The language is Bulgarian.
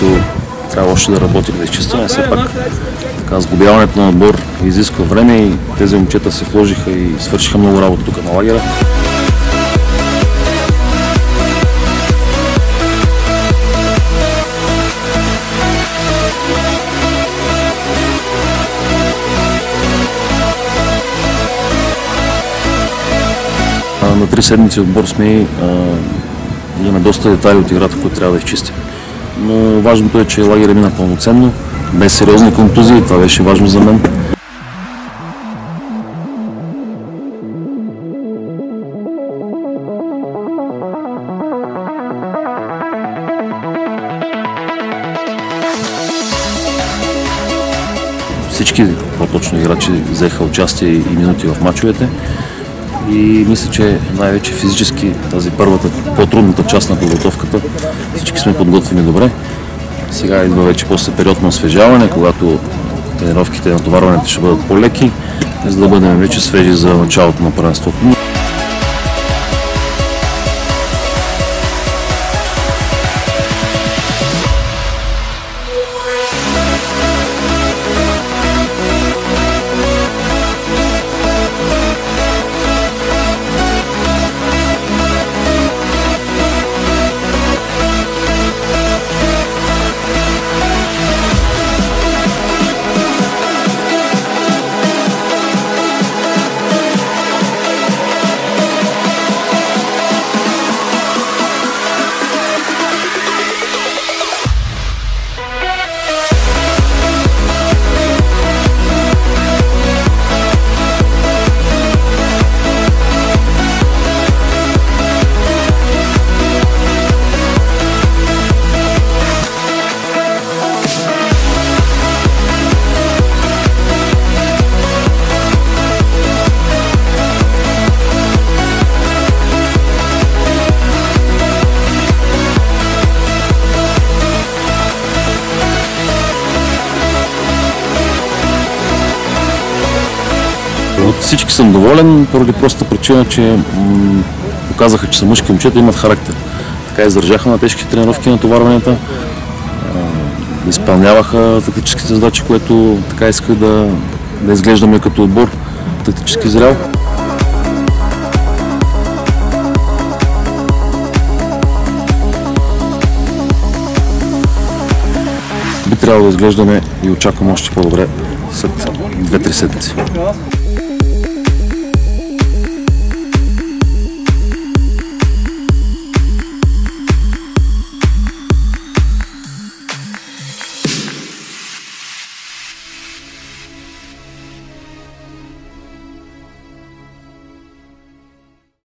което трябва още да работи, да изчистваме. Все пак така, сглобяването на отбор изисква време и тези момчета се вложиха и свършиха много работа тук на лагера. На 3 седмици отбор сме и имаме доста детайли от играта, които трябва да изчистим. Но важното е, че лагерът мина пълноценно, без сериозни контузии, това беше важно за мен. Всички по-точно играчи взеха участие и минути в мачовете. И мисля, че най-вече физически тази първата, по-трудната част на подготовката, всички сме подготвени добре. Сега идва вече после период на освежаване, когато тренировките и натоварването ще бъдат по-леки, за да бъдем вече свежи за началото на първенството. От всички съм доволен, поради простата причина, че показаха, че са мъжки момчета, имат характер. Така издържаха на тежки тренировки на натоварванията, изпълняваха тактическите задачи, което така исках да изглеждаме като отбор тактически зрял. Би трябвало да изглеждаме и очаквам още по-добре след 2-3 седмици.